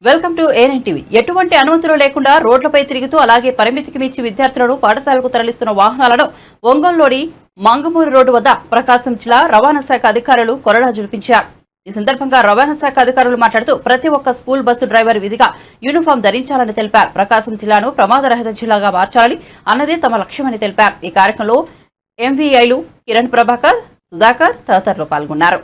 Welcome to AN TV. ఎటువంటి అనుమతులు లేకుండా రోడ్లపై తిరుగుతూ అలాగే పరిమితికి మించి విద్యార్థులను పాఠశాలకు తరలిస్తున్న వాహనాలను ఒంగోలులోని మంగమూరు రోడ్డు వద్ద ప్రకాశం జిల్లా రవాణా శాఖ అధికారులు కొరడా జులిపించారు. ఈ సందర్భంగా రవాణా శాఖ అధికారులు మాట్లాడుతూ ప్రతి ఒక్క స్కూల్ బస్సు డ్రైవర్ విధిగా యూనిఫామ్ ధరించాలని తెలిపారు. ప్రకాశం జిల్లాను ప్రమాదరహిత జిల్లాగా మార్చాలని అన్నదే తమ లక్ష్యమని తెలిపారు. ఈ కార్యక్రమంలో ఎంవీఐలు కిరణ్ ప్రభాకర్, సుధాకర్ తదితరులు పాల్గొన్నారు.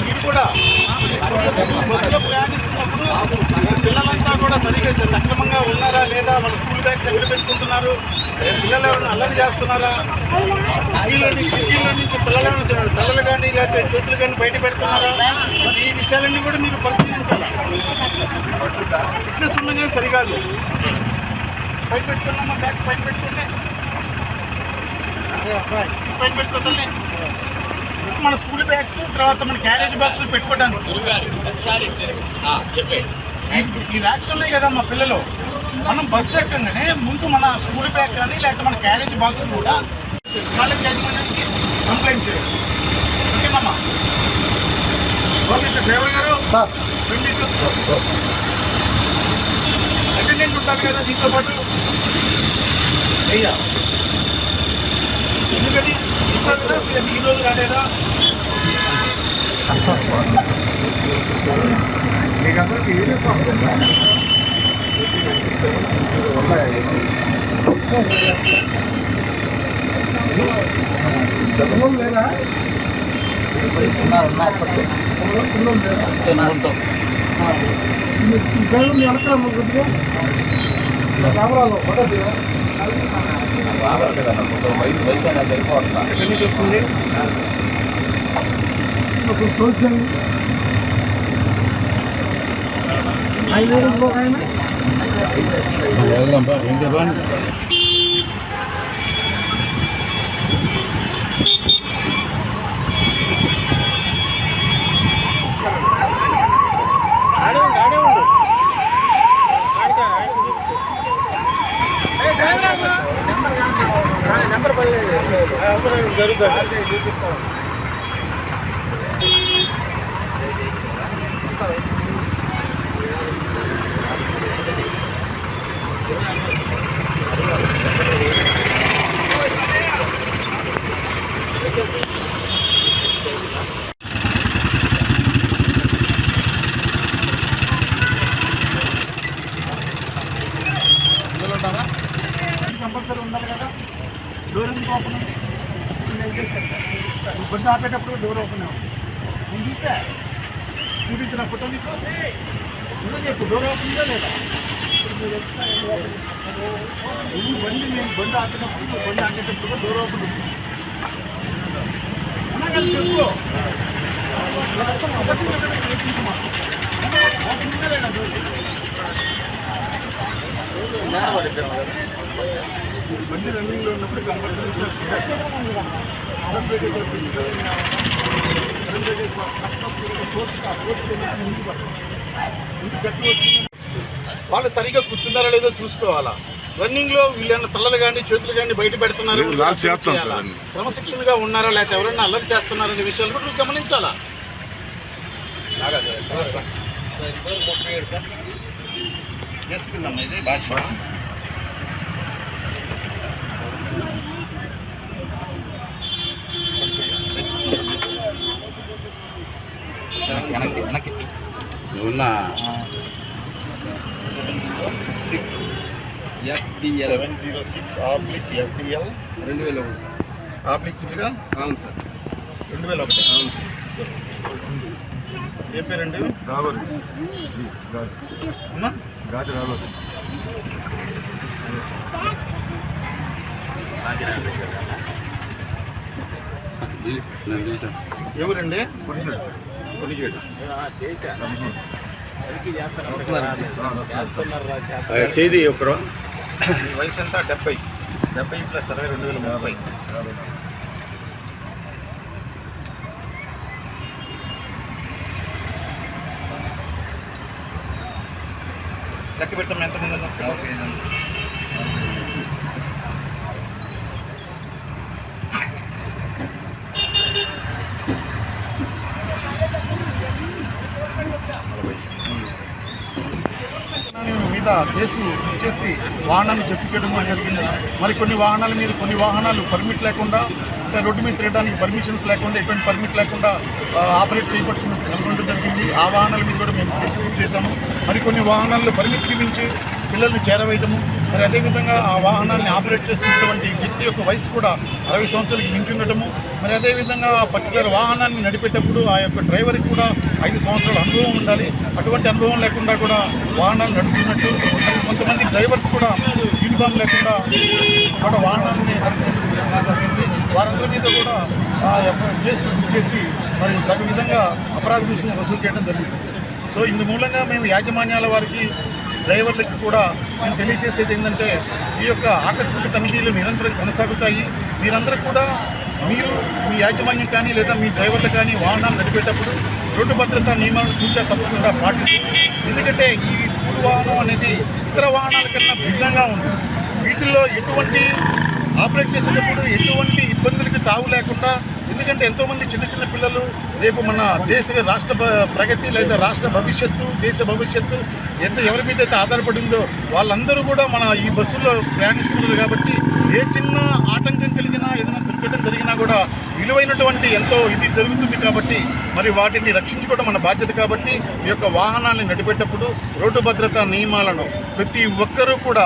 మీరు కూడా బస్సులో ప్రయాణిస్తున్నప్పుడు పిల్లలంతా కూడా సరిగ్గా సక్రమంగా ఉన్నారా లేదా, వాళ్ళ స్కూల్ బ్యాగ్స్ ఎక్కడ పెట్టుకుంటున్నారు, పిల్లలు ఏమైనా అల్లరి చేస్తున్నారా, కిటికీలో నుంచి పిల్లలు కానీ లేకపోతే చేతులు కానీ బయట పెడుతున్నారా, ఈ విషయాలన్నీ కూడా మీరు పరిశీలించాలా. ఫిట్నెస్ ఉండగానే సరికాదు. బయట పెట్టుకున్నామా, బ్యాగ్స్ బయట పెట్టుకుంటే బయట పెట్టుకోవాలి. మన స్కూల్ బ్యాగ్స్ తర్వాత మన క్యారేజ్ బాక్సులు పెట్టుకోవడానికి ఈ ర్యాక్స్ ఉన్నాయి కదా మా పిల్లలు. మనం బస్సు ఎక్కగానే ముందు మన స్కూల్ బ్యాగ్ కానీ లేకపోతే మన క్యారేజ్ బాక్స్ కూడా వాళ్ళకి యాజమాన్యానికి కంప్లైంట్ చేయాలి. ఓకేనమ్మా. ఓకే డ్రైవర్ గారు, అటెండెంట్ ఉంటారు కదా దీంతో పాటు. అయ్యా ఎందుకని ఈ రోజు రాలేదా? మీకందరికి యూనిఫామ్ లేదా? కెమెరాలో ఎక్కడి నుంచి వస్తుంది? చూడండి 5,000 ఆయన నెంబర్ జరుగుతుంది చూపిస్తాం. కంపల్సరీ ఉండాలి కదా. డోర్ ఎందుకు ఓపెన్ ఉంది? బండి ఆపేటప్పుడు డోర్ ఓపెన్ అవ్వండి. నేను చూసా, చూపించిన ఫోటో నీకు చెప్పు, డోర్ ఓపెన్ ఉందా లేదా? ఇప్పుడు బండి నేను బండి ఆపేటప్పుడు బండి ఆపేటప్పుడు డోర్ ఓపెన్ ఉంది అన్నా కదా చెప్పు. ఓపెన్ ఉందా లేదా డోర్? బండి రన్నింగ్లో ఉన్నప్పుడు కంపల్సరీ వాళ్ళు సరిగ్గా కూర్చున్నారా లేదో చూసుకోవాలా. రన్నింగ్ లో వీళ్ళన్న తలలు కానీ చేతులు కానీ బయట పెడుతున్నారు, క్రమశిక్షణగా ఉన్నారా లేకపోతే ఎవరైనా అల్లరి చేస్తున్నారనే విషయాలు కూడా గమనించాలా. చేసుకుందాం ఇది భాష ఉన్న 706/FDL 2001 ఆబ్లిక్గా అవును సార్ 2001 అవును సార్ ఏ పేరండి రావాలి అమ్మా రాజు రావాలి ఎవరండి కొనిచేడు చేది ఒకరు మీ వయసు ఎంత 70 + 60 2030 లెక్క పెట్టాం ఎంతమంది ఉన్నారు మీద కేసు ఇచ్చేసి వాహనాన్ని జప్తు చేయడం కూడా జరిగింది. మరి కొన్ని వాహనాల మీద కొన్ని వాహనాలు పర్మిట్ లేకుండా రోడ్డు మీద తిరగడానికి పర్మిషన్స్ లేకుండా ఎటువంటి పర్మిట్ లేకుండా ఆపరేట్ చేయబడుతున్నట్టు కనుగొనడం జరిగింది. ఆ వాహనాల మీద కూడా మేము కేసు బుక్ చేశాము. మరి కొన్ని వాహనాల్లో పరిమితికి మించి పిల్లల్ని చేరవేయటము, మరి అదేవిధంగా ఆ వాహనాన్ని ఆపరేట్ చేస్తున్నటువంటి వ్యక్తి యొక్క వయసు కూడా 60 సంవత్సరాలకి మించి ఉండటము, మరి అదేవిధంగా ఆ పర్టికులర్ వాహనాన్ని నడిపేటప్పుడు ఆ యొక్క డ్రైవర్కి కూడా 5 సంవత్సరాల అనుభవం ఉండాలి. అటువంటి అనుభవం లేకుండా కూడా వాహనాలు నడుపుతున్నట్టు, కొంతమంది డ్రైవర్స్ కూడా యూనిఫామ్ లేకుండా కూడా వాహనాన్ని నడిపి వారందరి మీద కూడా ఆ యొక్క కేసు బుక్ చేసి మరి తగు విధంగా అపరాధ రుసుము వసూలు చేయడం జరిగింది. సో ఇందు మూలంగా మేము యాజమాన్యాల వారికి డ్రైవర్లకి కూడా మేము తెలియజేసేది ఏంటంటే ఈ యొక్క ఆకస్మిక తనిఖీలు నిరంతరం కొనసాగుతాయి. మీరందరూ కూడా మీరు మీ యాజమాన్యం కానీ లేదా మీ డ్రైవర్లు కానీ వాహనాలు నడిపేటప్పుడు రోడ్డు భద్రతా నియమాలను పూర్తిగా తప్పకుండా పాటిస్తారు. ఎందుకంటే ఈ స్కూల్ వాహనం అనేది ఇతర వాహనాల కన్నా భిన్నంగా ఉంది. వీటిల్లో ఎటువంటి ఆపరేట్ చేసేటప్పుడు ఎటువంటి ఇబ్బందులకి తావు లేకుండా, ఎందుకంటే ఎంతోమంది చిన్న చిన్న పిల్లలు రేపు మన రాష్ట్ర ప్రగతి లేదా రాష్ట్ర భవిష్యత్తు దేశ భవిష్యత్తు ఎవరి మీద అయితే ఆధారపడిందో వాళ్ళందరూ కూడా మన ఈ బస్సుల్లో ప్రయాణిస్తున్నారు. కాబట్టి ఏ చిన్న ఆటంకం కలిగినా ఏదైనా దుర్ఘటన జరిగినా కూడా విలువైనటువంటి ఎంతో ఇది జరుగుతుంది. కాబట్టి మరి వాటిని రక్షించుకోవడం మన బాధ్యత. కాబట్టి ఈ యొక్క వాహనాలను నడిపేటప్పుడు రోడ్డు భద్రతా నియమాలను ప్రతి ఒక్కరూ కూడా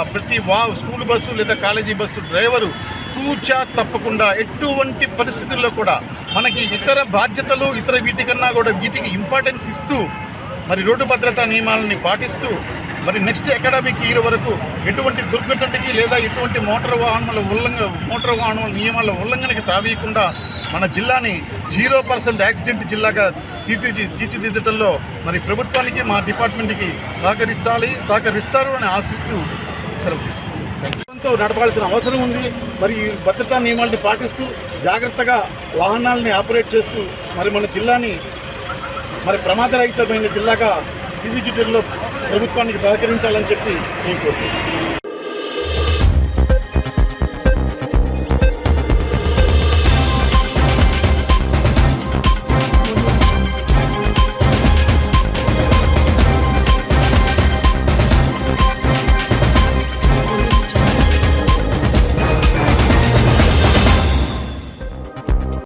స్కూల్ బస్సు లేదా కాలేజీ బస్సు డ్రైవరు తూచా తప్పకుండా ఎటువంటి పరిస్థితుల్లో కూడా మనకి ఇతర బాధ్యతలు ఇతర వీటికన్నా కూడా వీటికి ఇంపార్టెన్స్ ఇస్తూ మరి రోడ్డు భద్రతా నియమాలని పాటిస్తూ మరి నెక్స్ట్ అకాడమిక్ ఇయర్ వరకు ఎటువంటి దుర్ఘటనకి లేదా ఎటువంటి మోటార్ వాహనాల నియమాల ఉల్లంఘనకి తావీయకుండా మన జిల్లాని 0% యాక్సిడెంట్ జిల్లాగా తీర్చిదిద్దడంలో మరి ప్రభుత్వానికి మా డిపార్ట్మెంట్కి సహకరిస్తారు అని ఆశిస్తూ సెలవు తీసుకుంటాం. నడపాల్సిన అవసరం ఉంది. మరి ఈ భద్రతా నియమాలను పాటిస్తూ జాగ్రత్తగా వాహనాలని ఆపరేట్ చేస్తూ మరి మన జిల్లాని మరి ప్రమాదరహితమైన జిల్లాగా తీర్చిదిద్దడంలో ప్రభుత్వానికి సహకరించాలని చెప్పి నేను కోరుతున్నాను.